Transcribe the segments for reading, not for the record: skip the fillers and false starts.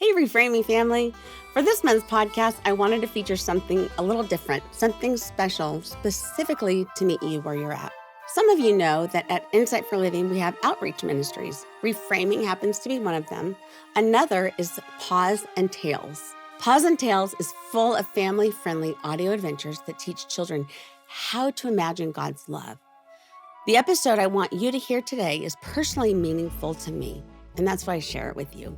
Hey, Reframing family. For this month's podcast, I wanted to feature something a little different, something special, specifically to meet you where you're at. Some of you know that at Insight for Living, we have outreach ministries. Reframing happens to be one of them. Another is Paws and Tales. Paws and Tales is full of family-friendly audio adventures that teach children how to imagine God's love. The episode I want you to hear today is personally meaningful to me, and that's why I share it with you.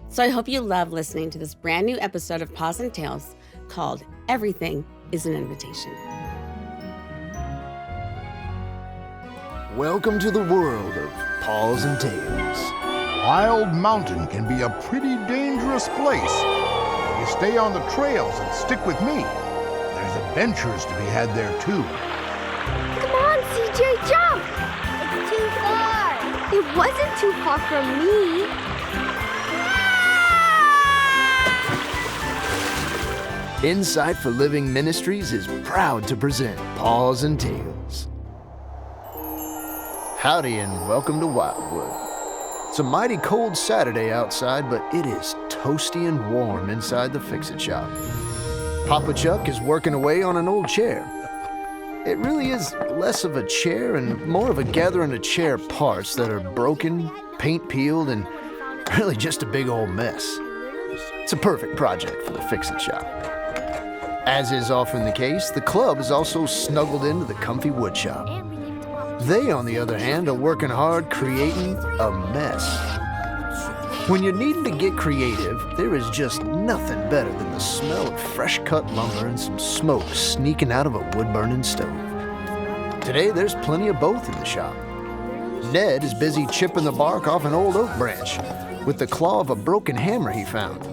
So I hope you love listening to this brand new episode of Paws and Tales called Everything is an Invitation. Welcome to the world of Paws and Tales. Wild Mountain can be a pretty dangerous place. If you stay on the trails and stick with me, there's adventures to be had there too. Come on, CJ, jump! It's too far. It wasn't too far from me. Insight for Living Ministries is proud to present Paws and Tales. Howdy and welcome to Wildwood. It's a mighty cold Saturday outside, but it is toasty and warm inside the Fix-It shop. Papa Chuck is working away on an old chair. It really is less of a chair and more of a gathering of chair parts that are broken, paint peeled, and really just a big old mess. It's a perfect project for the Fix-It shop. As is often the case, the club is also snuggled into the comfy wood shop. They, on the other hand, are working hard creating a mess. When you're needing to get creative, there is just nothing better than the smell of fresh-cut lumber and some smoke sneaking out of a wood-burning stove. Today, there's plenty of both in the shop. Ned is busy chipping the bark off an old oak branch with the claw of a broken hammer he found.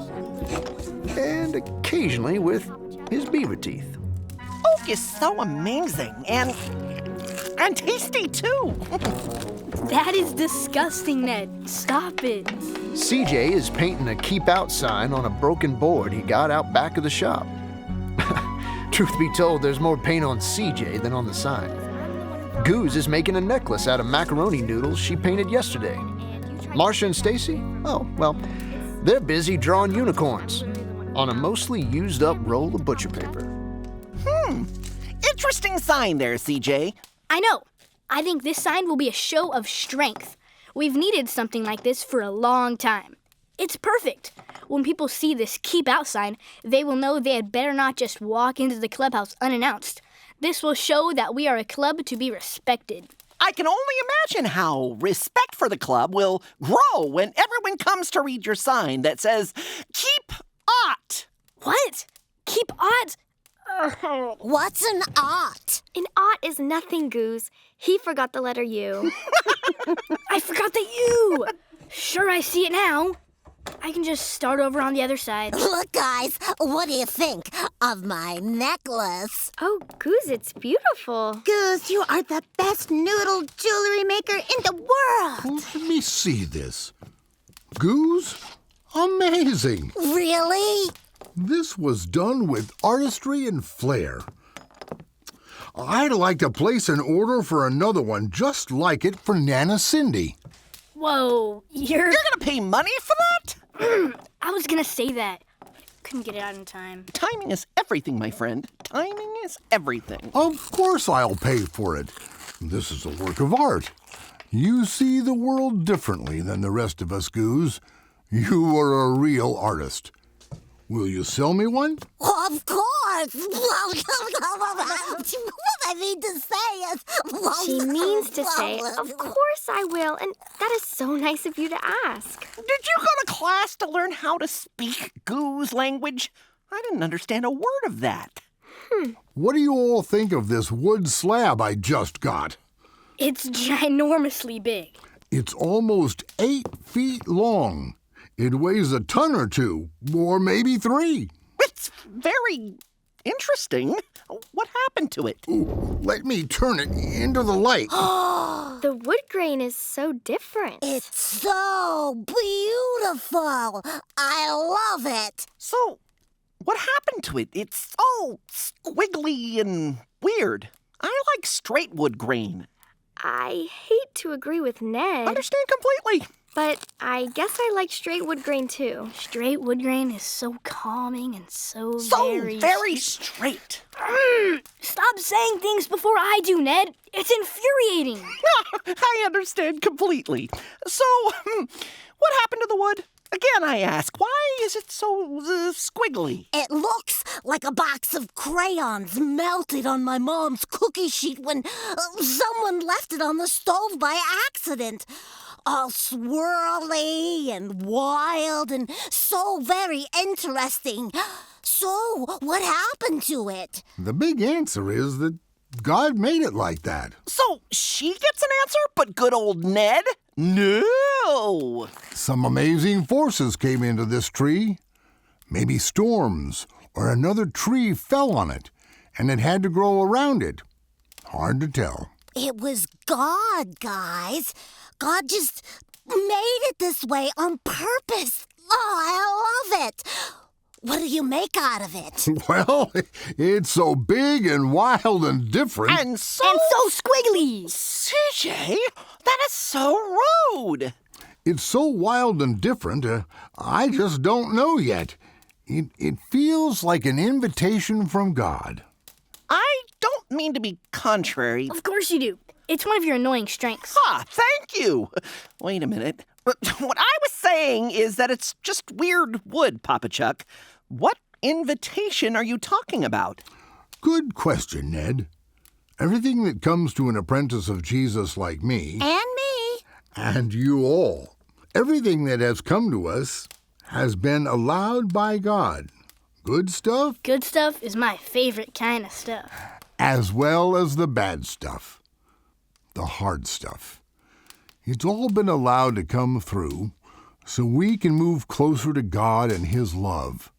And occasionally with his beaver teeth. Oak is so amazing and tasty too. That is disgusting, Ned. Stop it. CJ is painting a keep out sign on a broken board he got out back of the shop. Truth be told, there's more paint on CJ than on the sign. Gooz is making a necklace out of macaroni noodles she painted yesterday. Marcia and Staci? Oh, well, they're busy drawing unicorns on a mostly used up roll of butcher paper. Interesting sign there, CJ. I know. I think this sign will be a show of strength. We've needed something like this for a long time. It's perfect. When people see this keep out sign, they will know they had better not just walk into the clubhouse unannounced. This will show that we are a club to be respected. I can only imagine how respect for the club will grow when everyone comes to read your sign that says, "Keep Ought." What? Keep ought? What's an ought? An ought is nothing, Gooz. He forgot the letter U. I forgot the U. Sure, I see it now. I can just start over on the other side. Look, guys, what do you think of my necklace? Oh, Gooz, it's beautiful. Gooz, you are the best noodle jewelry maker in the world. Let me see this. Gooz? Amazing. Really? This was done with artistry and flair. I'd like to place an order for another one just like it for Nana Cindy. Whoa, You're gonna pay money for that? I was gonna say that. Couldn't get it out in time. Timing is everything, my friend. Timing is everything. Of course I'll pay for it. This is a work of art. You see the world differently than the rest of us, Gooz. You are a real artist. Will you sell me one? Of course. What I mean to say is... She means to say, of course I will, and that is so nice of you to ask. Did you go to class to learn how to speak Gooz language? I didn't understand a word of that. What do you all think of this wood slab I just got? It's ginormously big. It's almost 8 feet long. It weighs a ton or two, or maybe 3. It's very interesting. What happened to it? Ooh, let me turn it into the light. The wood grain is so different. It's so beautiful. I love it. So, what happened to it? It's all squiggly and weird. I like straight wood grain. I hate to agree with Ned. Understand completely. But I guess I like straight wood grain too. Straight wood grain is so calming and so very straight. Stop saying things before I do, Ned. It's infuriating. I understand completely. So, what happened to the wood? Again, I ask, why is it so squiggly? It looks like a box of crayons melted on my mom's cookie sheet when someone left it on the stove by accident. All swirly and wild and so very interesting. So, what happened to it? The big answer is that God made it like that. So, she gets an answer, but good old Ned? No! Some amazing forces came into this tree. Maybe storms or another tree fell on it, and it had to grow around it. Hard to tell. It was God, guys. God just made it this way on purpose. Oh, I love it. What do you make out of it? Well, it's so big and wild and different. And so squiggly. CJ, that is so rude. It's so wild and different, I just don't know yet. It feels like an invitation from God. I don't mean to be contrary. Of course you do. It's one of your annoying strengths. Thank you. Wait a minute. What I was saying is that it's just weird wood, Papa Chuck. What invitation are you talking about? Good question, Ned. Everything that comes to an apprentice of Jesus like me, And me. and you all, everything that has come to us has been allowed by God. Good stuff, Good stuff is my favorite kind of stuff. as well as the bad stuff. The hard stuff. It's all been allowed to come through so we can move closer to God and His love.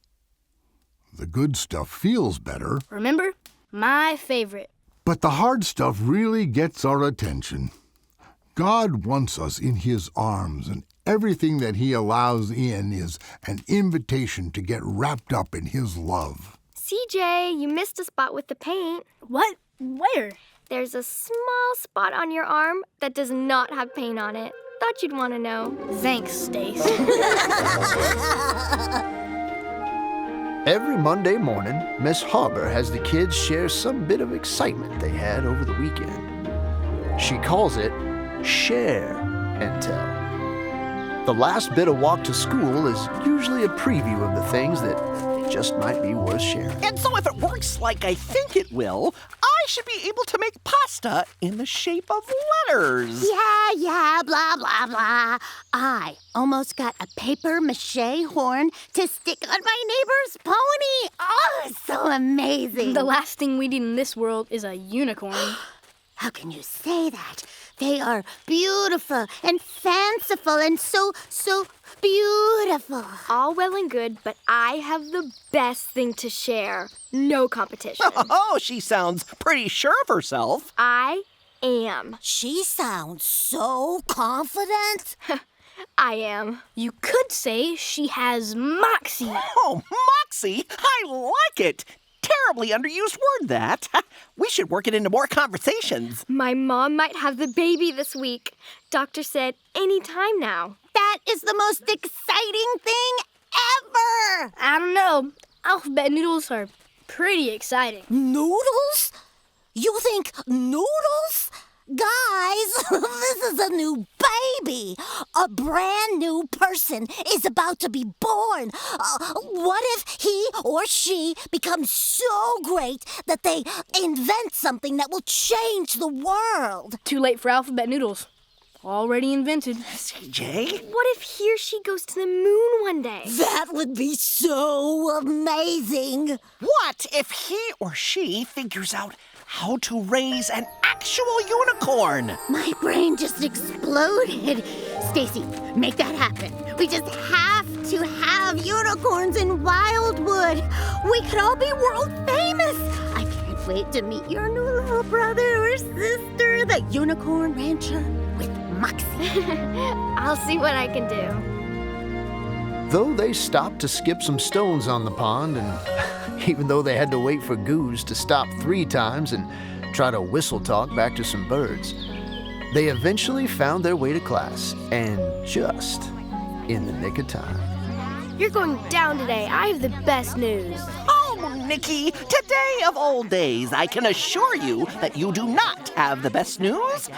The good stuff feels better, Remember? My favorite. but the hard stuff really gets our attention. God wants us in His arms, and everything that He allows in is an invitation to get wrapped up in His love. CJ, you missed a spot with the paint. What? Where? There's a small spot on your arm that does not have paint on it. Thought you'd want to know. Thanks, Stace. Every Monday morning, Miss Harbor has the kids share some bit of excitement they had over the weekend. She calls it Share and Tell. The last bit of walk to school is usually a preview of the things that just might be worth sharing. And so if it works like I think it will, I should be able to make pasta in the shape of letters. Yeah, blah, blah, blah. I almost got a paper mache horn to stick on my neighbor's pony. Oh, it's so amazing. The last thing we need in this world is a unicorn. How can you say that? They are beautiful and fanciful and so beautiful. All well and good, but I have the best thing to share. No competition. Oh, she sounds pretty sure of herself. I am. She sounds so confident. I am. You could say she has moxie. Oh, Moxie, I like it. Terribly underused word, that. We should work it into more conversations. My mom might have the baby this week. Doctor said any time now. That is the most exciting thing ever. I don't know. Alphabet noodles are pretty exciting. Noodles? You think noodles? Guys, this is a new baby. A brand new person is about to be born. What if he or she becomes so great that they invent something that will change the world? Too late for alphabet noodles. Already invented. CJ? What if he or she goes to the moon one day? That would be so amazing. What if he or she figures out how to raise an actual unicorn? My brain just exploded. Stacy, make that happen. We just have to have unicorns in Wildwood. We could all be world famous. I can't wait to meet your new little brother or sister, the unicorn rancher with Moxie. I'll see what I can do. Though they stopped to skip some stones on the pond, and even though they had to wait for Gooz to stop 3 times and try to whistle talk back to some birds, They eventually found their way to class, and just in the nick of time. You're going down today. I have the best news. Oh, Nikki, today of all days, I can assure you that you do not have the best news.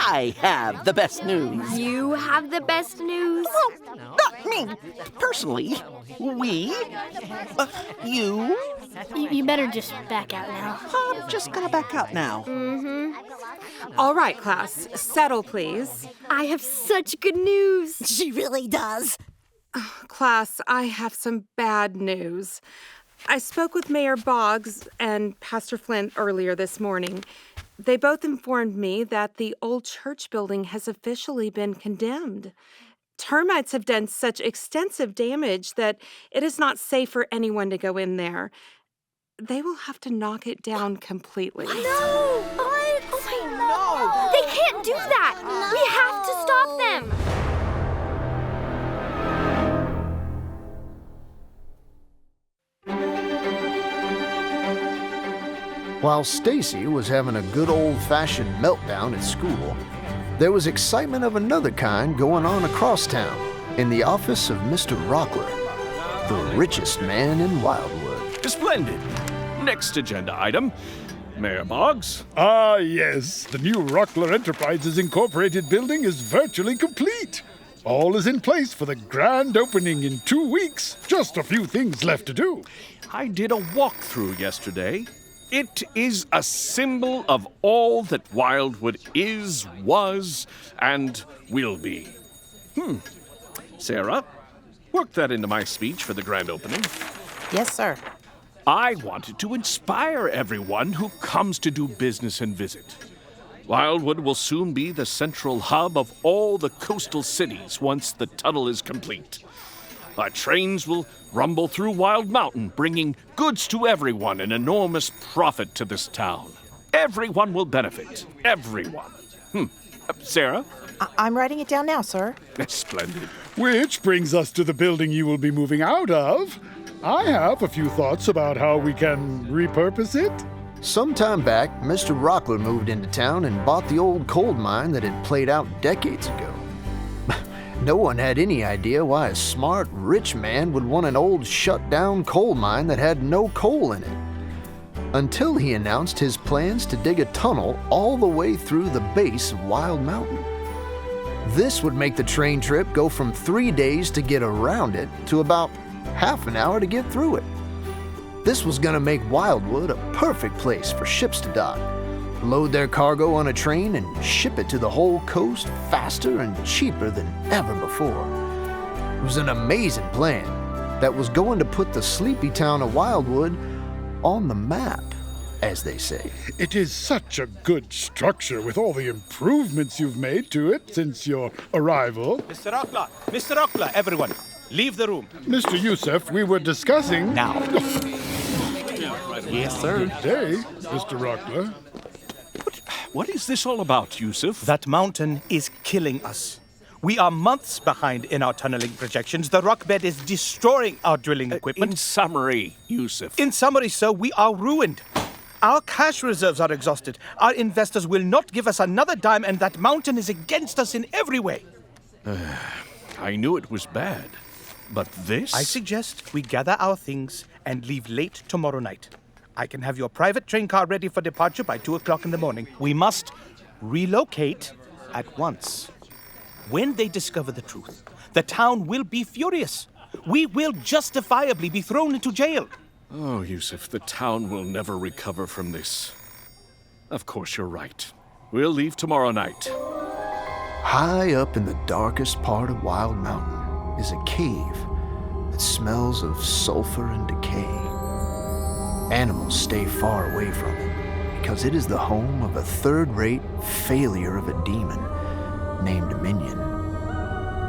I have the best news. You have the best news? Well, not me. Personally, we, you. You better just back out now. I'm just gonna back out now. All right, class, settle, please. I have such good news. She really does. Class, I have some bad news. I spoke with Mayor Boggs and Pastor Flint earlier this morning. They both informed me that the old church building has officially been condemned. Termites have done such extensive damage that it is not safe for anyone to go in there. They will have to knock it down completely. No! What? Oh my, no! They can't do that! We have to stop them! While Staci was having a good old-fashioned meltdown at school, there was excitement of another kind going on across town in the office of Mr. Rockler, the richest man in Wildwood. Splendid. Next agenda item. Mayor Boggs. Ah, yes. The new Rockler Enterprises Incorporated building is virtually complete. All is in place for the grand opening in 2 weeks. Just a few things left to do. I did a walkthrough yesterday. It is a symbol of all that Wildwood is, was, and will be. Sarah, work that into my speech for the grand opening. Yes, sir. I wanted to inspire everyone who comes to do business and visit. Wildwood will soon be the central hub of all the coastal cities once the tunnel is complete. Our trains will rumble through Wild Mountain, bringing goods to everyone and enormous profit to this town. Everyone will benefit. Everyone. Sarah? I'm writing it down now, sir. Splendid. Which brings us to the building you will be moving out of. I have a few thoughts about how we can repurpose it. Some time back, Mr. Rockler moved into town and bought the old coal mine that had played out decades ago. No one had any idea why a smart, rich man would want an old, shut-down coal mine that had no coal in it. Until he announced his plans to dig a tunnel all the way through the base of Wild Mountain. This would make the train trip go from 3 days to get around it to about half an hour to get through it. This was going to make Wildwood a perfect place for ships to dock, load their cargo on a train, and ship it to the whole coast faster and cheaper than ever before. It was an amazing plan that was going to put the sleepy town of Wildwood on the map, as they say. It is such a good structure with all the improvements you've made to it since your arrival. Mr. Rockler, everyone, leave the room. Mr. Youssef, we were discussing... Now. Yes, sir. Good day, Mr. Rockler. What is this all about, Yusuf? That mountain is killing us. We are months behind in our tunneling projections. The rock bed is destroying our drilling equipment. In summary, Yusuf. In summary, sir, we are ruined. Our cash reserves are exhausted. Our investors will not give us another dime, and that mountain is against us in every way. I knew it was bad, but this? I suggest we gather our things and leave late tomorrow night. I can have your private train car ready for departure by 2 o'clock in the morning. We must relocate at once. When they discover the truth, the town will be furious. We will justifiably be thrown into jail. Oh, Yusuf, the town will never recover from this. Of course, you're right. We'll leave tomorrow night. High up in the darkest part of Wild Mountain is a cave that smells of sulfur and decay. Animals stay far away from it because it is the home of a third-rate failure of a demon named Minion.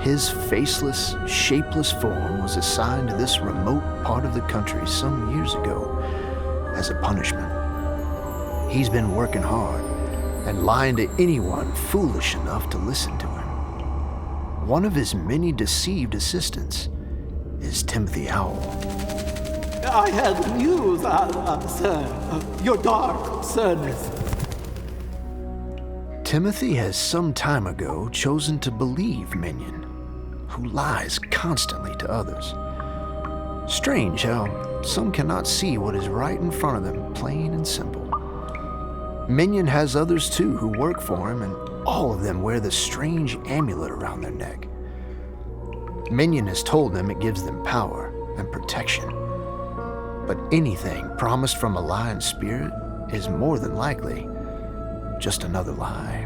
His faceless, shapeless form was assigned to this remote part of the country some years ago as a punishment. He's been working hard and lying to anyone foolish enough to listen to him. One of his many deceived assistants is Timothy Owl. I had news, sir. Your dark service. Timothy has some time ago chosen to believe Minion, who lies constantly to others. Strange how some cannot see what is right in front of them, plain and simple. Minion has others too who work for him, and all of them wear this strange amulet around their neck. Minion has told them it gives them power and protection. But anything promised from a lying spirit is more than likely just another lie.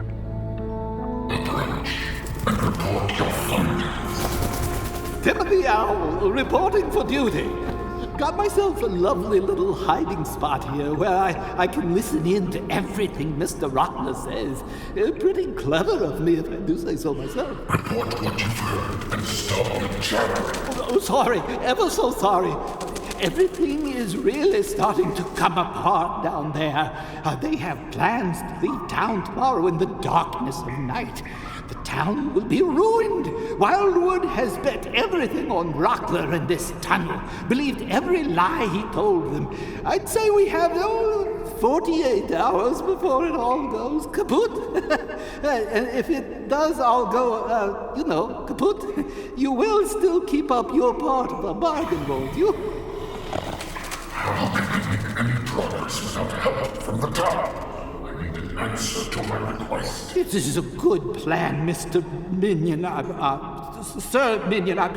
Timothy Owl, reporting for duty. Got myself a lovely little hiding spot here where I can listen in to everything Mr. Rottler says. Pretty clever of me, if I do say so myself. Report what you've heard and stop the chatter. Oh, sorry, ever so sorry. Everything is really starting to come apart down there. They have plans to leave town tomorrow in the darkness of night. The town will be ruined. Wildwood has bet everything on Rottler and this tunnel. Believed every lie he told them. I'd say we have 48 hours before it all goes kaput. And if it does all go, kaput, you will still keep up your part of the bargain, won't you? How can we make any progress without help from the town? I need an answer to my request. This is a good plan, Mr. Minion. Sir Minion, I'm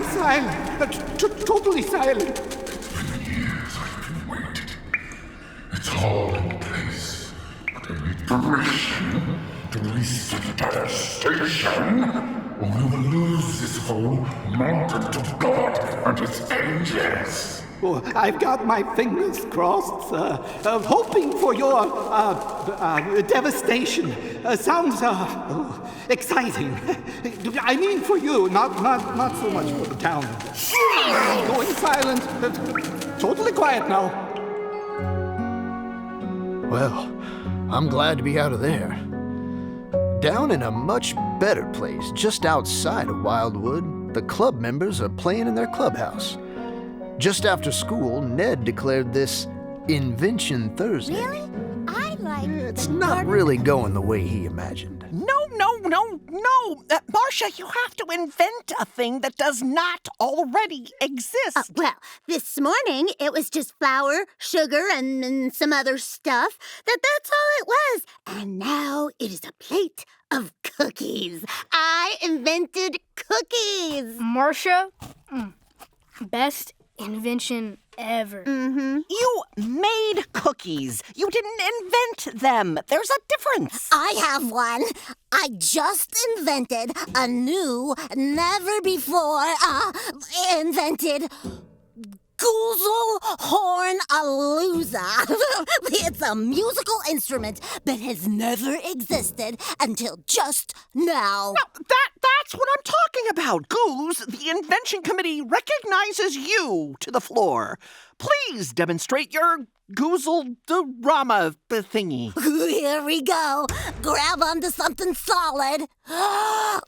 silent. Totally silent. For years I've been waiting. It's all in place. But I need permission to release the devastation, or we will lose this whole mountain to God and his angels. Well, I've got my fingers crossed, hoping for your devastation. Sounds exciting. I mean for you, not so much for the town. Going silent. Totally quiet now. Well, I'm glad to be out of there. Down in a much better place, just outside of Wildwood, the club members are playing in their clubhouse. Just after school, Ned declared this Invention Thursday. Really? I like... It's not really going the way he imagined. No. Marcia, you have to invent a thing that does not already exist. Well, this morning it was just flour, sugar, and some other stuff. That's all it was. And now it is a plate of cookies. I invented cookies. Marcia, best invention ever. Mm-hmm. You made cookies. You didn't invent them. There's a difference. I have one. I just invented a new, never before invented Goozle Horn-a-Looza. It's a musical instrument that has never existed until just now. No, that's what I'm talking about. Gooz, the invention committee recognizes you to the floor. Please demonstrate your Goozle-rama thingy. Here we go. Grab onto something solid. Wow,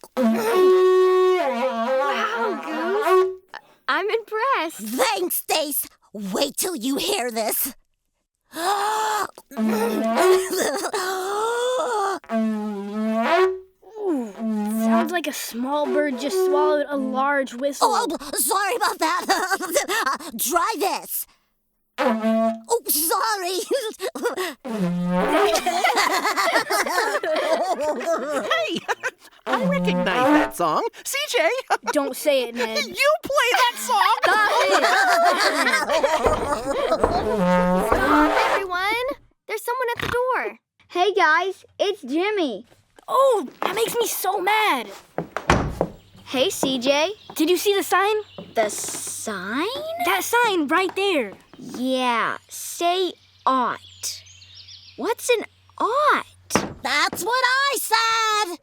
Gooz. I'm impressed. Thanks, Stace. Wait till you hear this. Sounds like a small bird just swallowed a large whistle. Oh, sorry about that. Try this. Oh, sorry. Hey, I recognize that song. CJ. Don't say it, Ned. You play that song. Stop, everyone. There's someone at the door. Hey, guys. It's Jimmy. Oh, that makes me so mad. Hey, CJ. Did you see the sign? The sign? That sign right there. Yeah, say ought. What's an ought? That's what I said.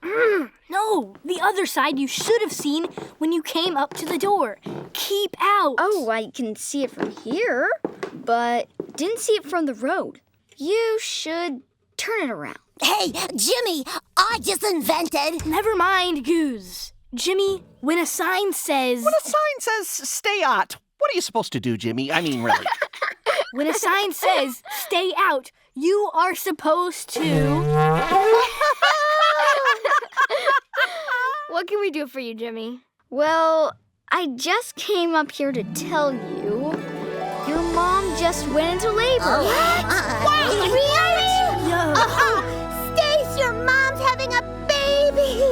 No, the other side you should have seen when you came up to the door. Keep out. Oh, I can see it from here, but didn't see it from the road. You should turn it around. Hey, Jimmy, I just invented... Never mind, Gooz. Jimmy, when a sign says... When a sign says stay out, what are you supposed to do, Jimmy? I mean, really. When a sign says stay out, You are supposed to. What can we do for you, Jimmy? Well, I just came up here to tell you your mom just went into labor. What? Really? Stace, your mom's having a baby!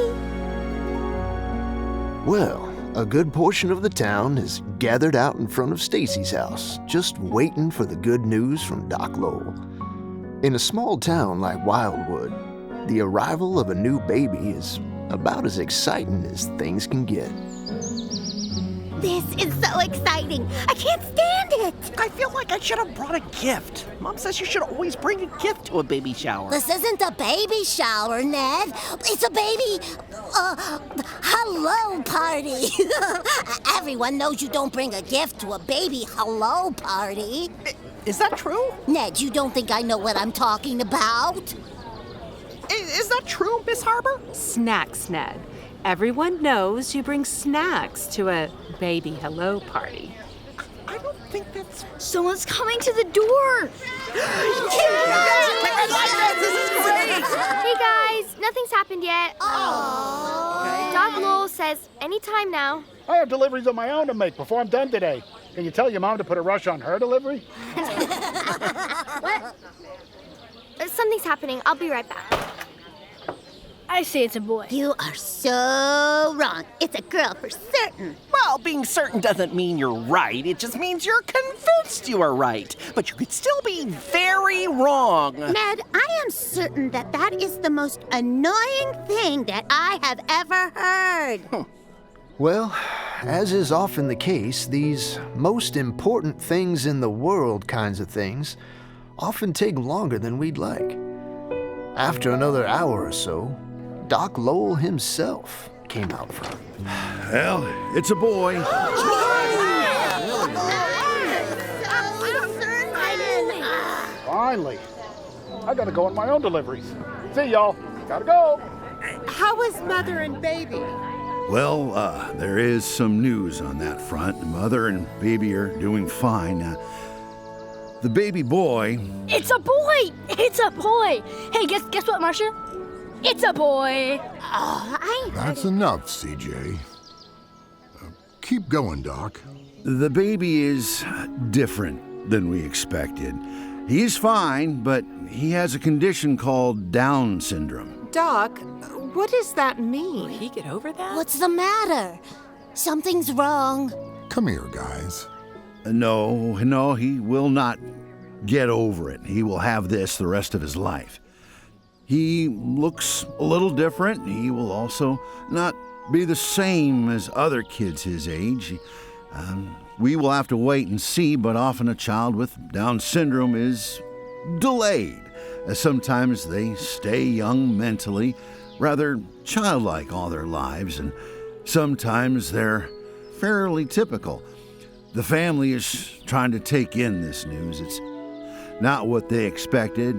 Well, a good portion of the town is gathered out in front of Stacy's house, just waiting for the good news from Doc Lowell. In a small town like Wildwood, the arrival of a new baby is about as exciting as things can get. This is so exciting. I can't stand it. I feel like I should have brought a gift. Mom says you should always bring a gift to a baby shower. This isn't a baby shower, Ned. It's a baby, hello party. Everyone knows you don't bring a gift to a baby hello party. Is that true? Ned, you don't think I know what I'm talking about? Is that true, Miss Harbor? Snacks, Ned. Everyone knows you bring snacks to a baby hello party. I don't think that's... Someone's coming to the door. Hey guys, nothing's happened yet. Doc Lowell says anytime now. I have deliveries of my own to make before I'm done today. Can you tell your mom to put a rush on her delivery? What? Something's happening. I'll be right back. I say it's a boy. You are so wrong. It's a girl for certain. Well, being certain doesn't mean you're right. It just means you're convinced you are right. But you could still be very wrong. Ned, I am certain that that is the most annoying thing that I have ever heard. Well, as is often the case, these most important things in the world kinds of things often take longer than we'd like. After another hour or so, Doc Lowell himself came out front. Well, it's a boy. Finally. I gotta go on my own deliveries. See y'all. Gotta go. How is Mother and Baby? Well, there is some news on that front. Mother and baby are doing fine. The baby boy... It's a boy! It's a boy! Hey, guess what, Marcia? It's a boy! That's enough, CJ. Keep going, Doc. The baby is different than we expected. He's fine, but he has a condition called Down syndrome. Doc, what does that mean? Will he get over that? What's the matter? Something's wrong. Come here, guys. No, he will not get over it. He will have this the rest of his life. He looks a little different. He will also not be the same as other kids his age. We will have to wait and see, but often a child with Down syndrome is delayed. Sometimes they stay young mentally, rather childlike all their lives, and sometimes they're fairly typical. The family is trying to take in this news. It's not what they expected,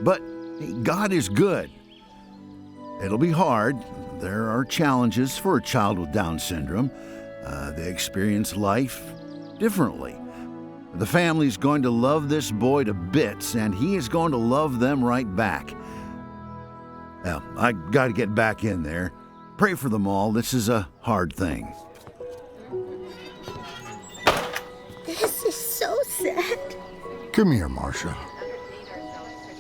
but God is good. It'll be hard. There are challenges for a child with Down syndrome. They experience life differently. The family's going to love this boy to bits, and he is going to love them right back. Now, I got to get back in there. Pray for them all. This is a hard thing. This is so sad. Come here, Marcia.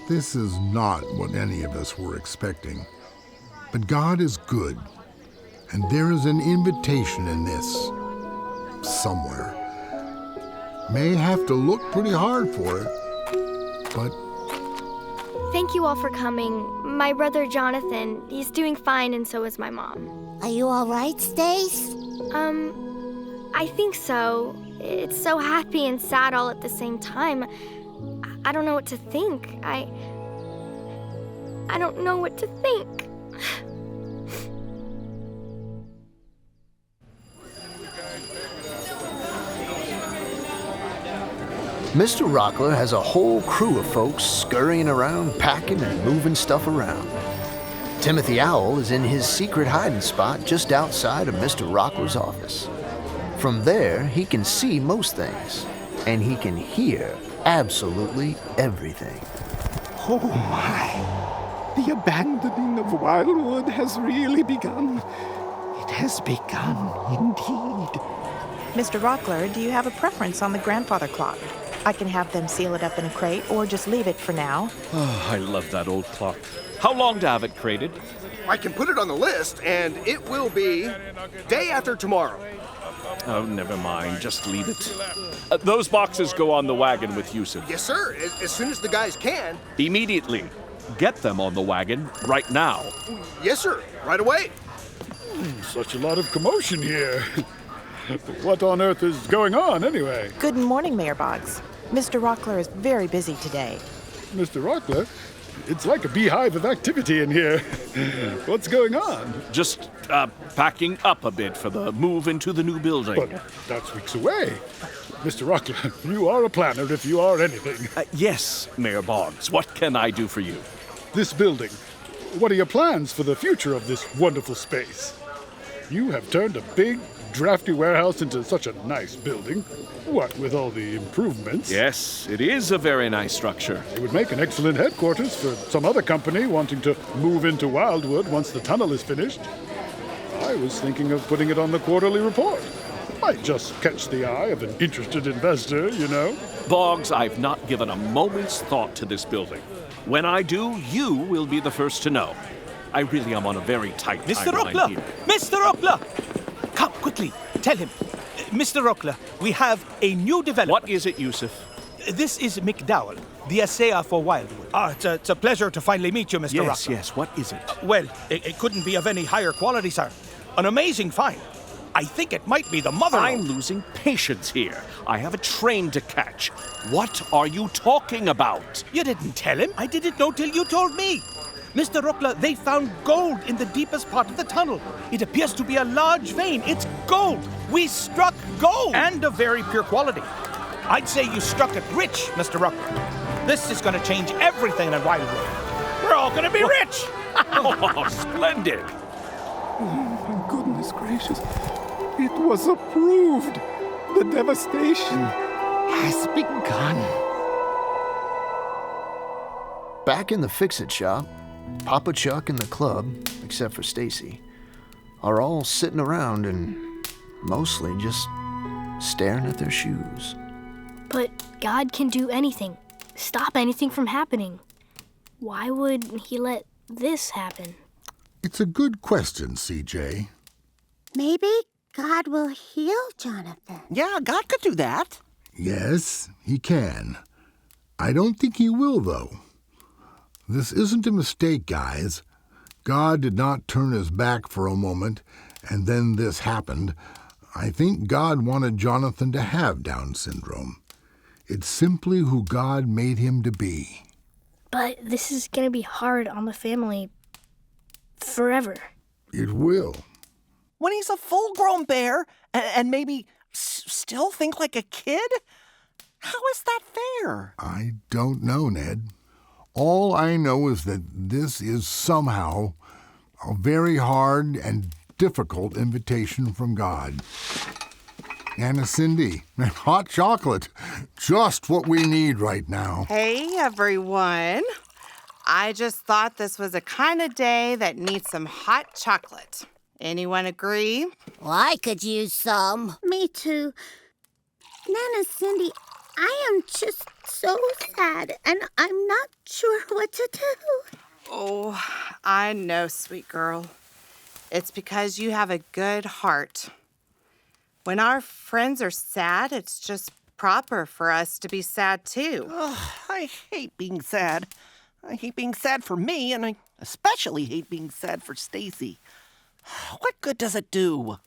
This is not what any of us were expecting. But God is good, and there is an invitation in this somewhere. May have to look pretty hard for it, but... Thank you all for coming. My brother Jonathan, he's doing fine, and so is my mom. Are you all right, Stace? I think so. It's so happy and sad all at the same time. I don't know what to think. I don't know what to think. Mr. Rockler has a whole crew of folks scurrying around, packing and moving stuff around. Timothy Owl is in his secret hiding spot just outside of Mr. Rockler's office. From there, he can see most things, and he can hear absolutely everything. Oh my! The abandoning of Wildwood has really begun. It has begun, indeed. Mr. Rockler, do you have a preference on the grandfather clock? I can have them seal it up in a crate or just leave it for now. Oh, I love that old clock. How long to have it crated? I can put it on the list, and it will be day after tomorrow. Oh, never mind. Just leave it. Those boxes go on the wagon with Yusuf. Yes, sir. As soon as the guys can. Immediately. Get them on the wagon right now. Yes, sir. Right away. Such a lot of commotion here. What on earth is going on, anyway? Good morning, Mayor Boggs. Mr. Rockler is very busy today. Mr. Rockler? It's like a beehive of activity in here. What's going on? Just packing up a bit for the move into the new building. But that's weeks away. Mr. Rockler, you are a planner if you are anything. Yes, Mayor Boggs. What can I do for you? This building. What are your plans for the future of this wonderful space? You have turned a big, drafty warehouse into such a nice building. What with all the improvements? Yes, it is a very nice structure. It would make an excellent headquarters for some other company wanting to move into Wildwood once the tunnel is finished. I was thinking of putting it on the quarterly report. Might just catch the eye of an interested investor, you know. Boggs, I've not given a moment's thought to this building. When I do, you will be the first to know. I really am on a very tight timeline here. Mr. Rockler! Come, quickly, tell him. Mr. Rockler, we have a new development. What is it, Yusuf? This is McDowell, the assayer for Wildwood. It's a pleasure to finally meet you, Mr. Rockler. Yes, what is it? Well, it couldn't be of any higher quality, sir. An amazing find. I think it might be the mother. I'm losing patience here. I have a train to catch. What are you talking about? You didn't tell him. I didn't know till you told me. Mr. Rockler, they found gold in the deepest part of the tunnel. It appears to be a large vein. It's gold. We struck gold. And of very pure quality. I'd say you struck it rich, Mr. Rockler. This is going to change everything in Wildwood. We're all going to be rich. Oh, splendid. Oh, my goodness gracious. It was approved. The devastation has begun. Back in the fix-it shop, Papa Chuck and the club, except for Staci, are all sitting around and mostly just staring at their shoes. But God can do anything, stop anything from happening. Why would he let this happen? It's a good question, CJ. Maybe God will heal Jonathan. Yeah, God could do that. Yes, he can. I don't think he will, though. This isn't a mistake, guys. God did not turn his back for a moment, and then this happened. I think God wanted Jonathan to have Down syndrome. It's simply who God made him to be. But this is going to be hard on the family forever. It will. When he's a full-grown bear and maybe still think like a kid? How is that fair? I don't know, Ned. All I know is that this is somehow a very hard and difficult invitation from God. Anna Cindy, and hot chocolate, just what we need right now. Hey, everyone. I just thought this was a kind of day that needs some hot chocolate. Anyone agree? Well, I could use some. Me too. Nana Cindy, I am just so sad, and I'm not sure what to do. Oh, I know, sweet girl. It's because you have a good heart. When our friends are sad, it's just proper for us to be sad too. I hate being sad. I hate being sad for me, and I especially hate being sad for Staci. What good does it do?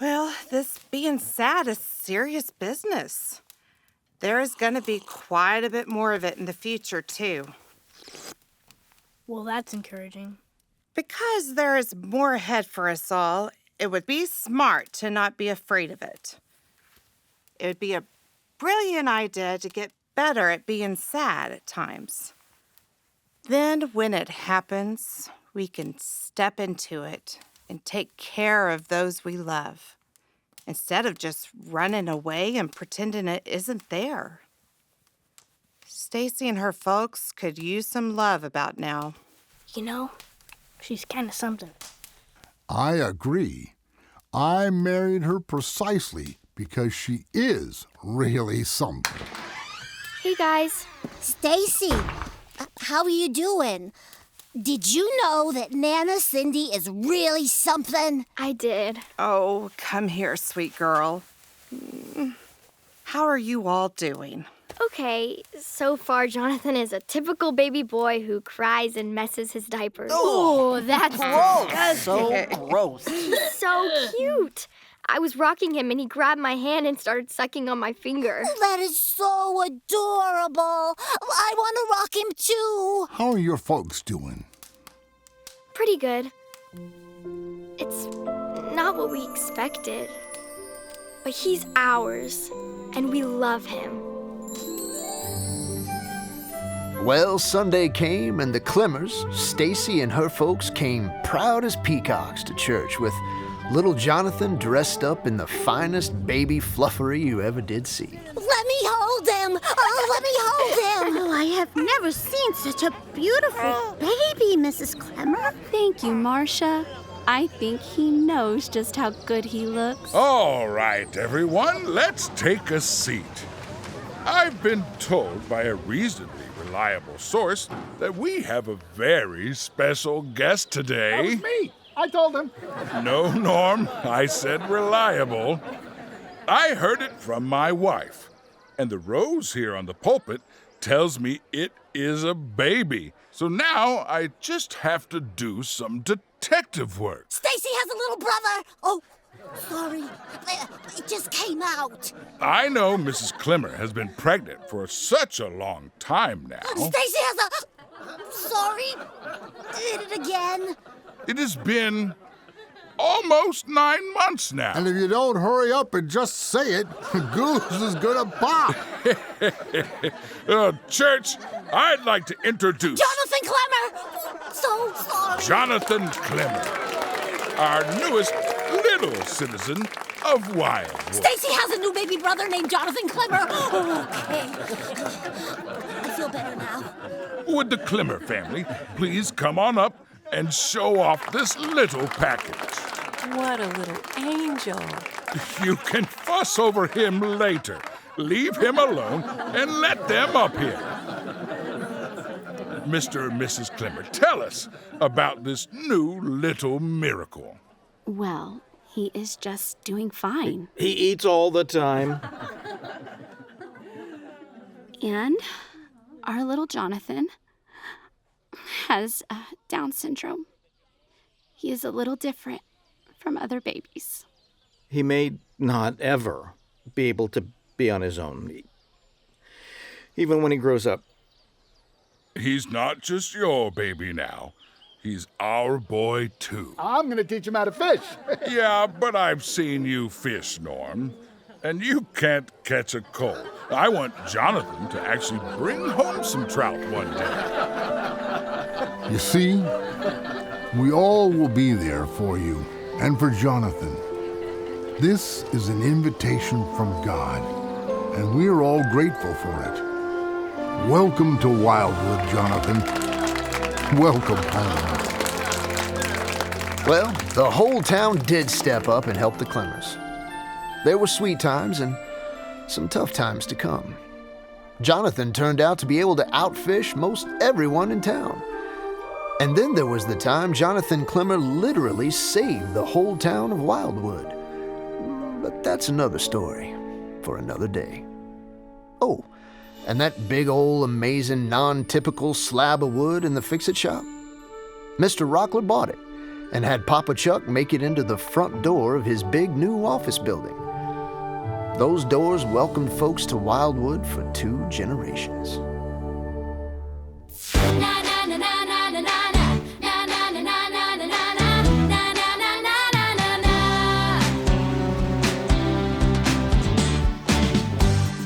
Well, this being sad is serious business. There is going to be quite a bit more of it in the future, too. Well, that's encouraging. Because there is more ahead for us all, it would be smart to not be afraid of it. It would be a brilliant idea to get better at being sad at times. Then, when it happens, we can step into it and take care of those we love, instead of just running away and pretending it isn't there. Staci and her folks could use some love about now. You know, she's kind of something. I agree. I married her precisely because she is really something. Hey, guys. Staci, how are you doing? Did you know that Nana Cindy is really something? I did. Oh, come here, sweet girl. How are you all doing? Okay, so far Jonathan is a typical baby boy who cries and messes his diapers. Oh, that's Gross. So gross. He's so cute. I was rocking him and he grabbed my hand and started sucking on my finger. That is so adorable. I want to rock him too. How are your folks doing? Pretty good. It's not what we expected. But he's ours, and we love him. Well, Sunday came, and the Climmers, Staci and her folks, came proud as peacocks to church with little Jonathan dressed up in the finest baby fluffery you ever did see. Let me hold him. Oh, let me hold him. Oh, I have never seen such a beautiful baby, Mrs. Clemmer. Thank you, Marcia. I think he knows just how good he looks. All right, everyone, let's take a seat. I've been told by a reasonably reliable source that we have a very special guest today. That was me. I told him. No, Norm, I said reliable. I heard it from my wife, and the rose here on the pulpit tells me it is a baby. So now I just have to do some detective work. Staci has a little brother. Oh, sorry. It just came out. I know Mrs. Clemmer has been pregnant for such a long time now. Staci has a... Sorry. Did it again. It has been almost 9 months now. And if you don't hurry up and just say it, Gooz is gonna pop. Church, I'd like to introduce... Jonathan Clemmer! So sorry. Jonathan Clemmer, our newest little citizen of Wildwood. Staci has a new baby brother named Jonathan Clemmer. Okay. I feel better now. Would the Clemmer family please come on up and show off this little package? What a little angel. You can fuss over him later. Leave him alone and let them up here. Mr. and Mrs. Clemmer, tell us about this new little miracle. Well, he is just doing fine. He eats all the time. And our little Jonathan has Down syndrome. He is a little different from other babies. He may not ever be able to be on his own, even when he grows up. He's not just your baby now. He's our boy, too. I'm going to teach him how to fish. Yeah, but I've seen you fish, Norm. And you can't catch a cold. I want Jonathan to actually bring home some trout one day. You see, we all will be there for you and for Jonathan. This is an invitation from God, and we're all grateful for it. Welcome to Wildwood, Jonathan. Welcome home. Well, the whole town did step up and help the Clemmers. There were sweet times and some tough times to come. Jonathan turned out to be able to outfish most everyone in town. And then there was the time Jonathan Clemmer literally saved the whole town of Wildwood. But that's another story for another day. Oh, and that big old amazing non-typical slab of wood in the fix-it shop? Mr. Rockler bought it and had Papa Chuck make it into the front door of his big new office building. Those doors welcomed folks to Wildwood for 2 generations.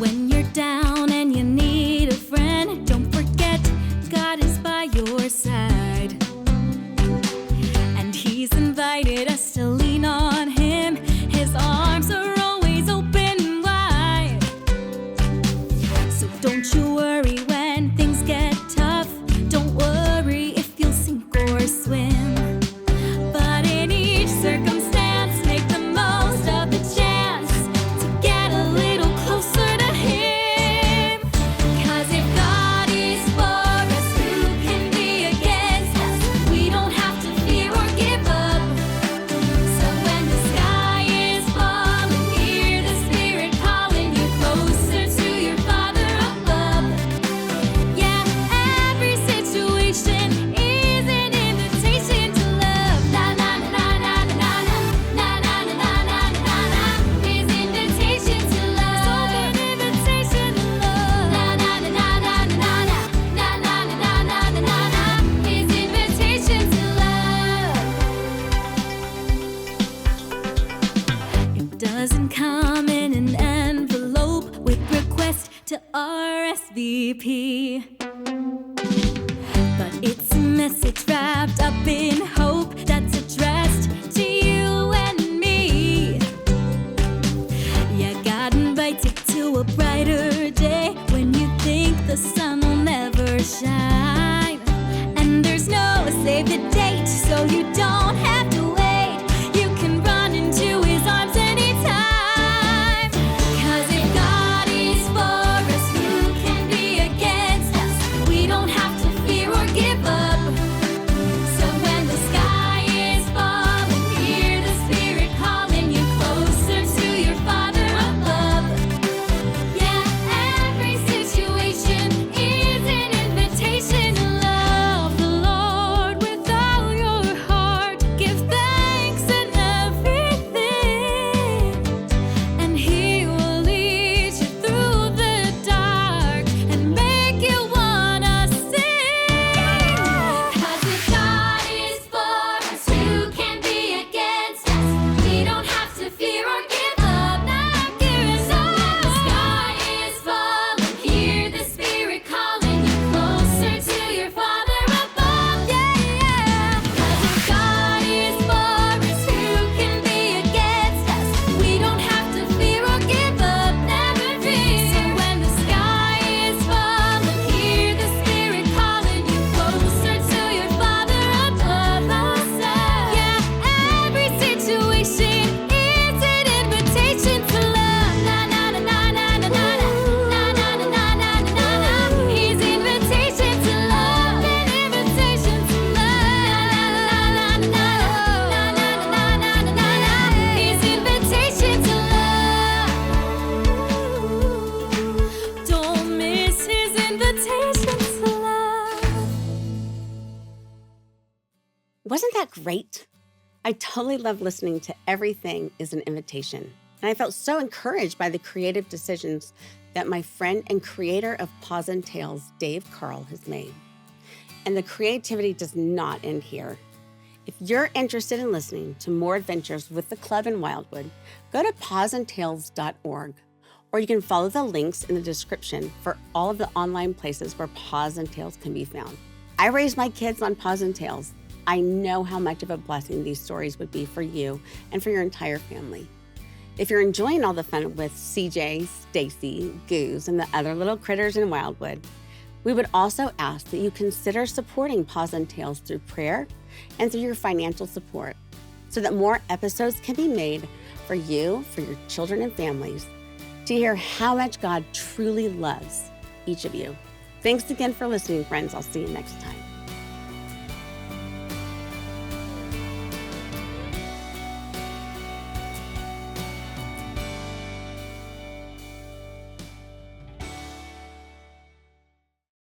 When you're down and you need a friend, don't forget God is by your side. And He's invited us to lean on Him. His arms are always open wide. So don't you worry. RSVP. But it's a message wrapped up in hope that's addressed to you and me. You got invited to a brighter day when you think the sun will never shine. And there's no save the date, so you don't have to wait. You can run into his arms anytime. 'Cause if God is for us, who can be against us? We don't have to fear or give up. So when the sky is falling, hear the Spirit calling you closer to your Father above. Yeah, every situation is an invitation to love the Lord with all your heart. Give thanks in everything, and He will lead you through the dark and make you wanna sing. 'Cause if God is for us, who can be against us? We don't have to fear or give up. Not give us up. The sky is falling, hear the Spirit calling you closer to your Father above. Yeah, yeah. 'Cause if God is for us, who can be against us? We don't have to fear or give up. Never fear. So when the sky is falling, hear the Spirit calling you closer to your Father above. Oh, say, yeah, every situation is an invitation to love. Na na na na na na na na na na na na na na. His invitation to love, an invitation to love. Na na na na na na na na na na na. His invitation to love. Don't miss his invitation to love. Wasn't that great? I totally love listening to Everything is an Invitation. And I felt so encouraged by the creative decisions that my friend and creator of Paws and Tales, Dave Carl, has made. And the creativity does not end here. If you're interested in listening to more adventures with the club in Wildwood, go to pawsandtales.org, or you can follow the links in the description for all of the online places where Paws and Tales can be found. I raised my kids on Paws and Tales. I know how much of a blessing these stories would be for you and for your entire family. If you're enjoying all the fun with CJ, Staci, Gooz, and the other little critters in Wildwood, we would also ask that you consider supporting Paws and Tales through prayer and through your financial support so that more episodes can be made for you, for your children and families, to hear how much God truly loves each of you. Thanks again for listening, friends. I'll see you next time.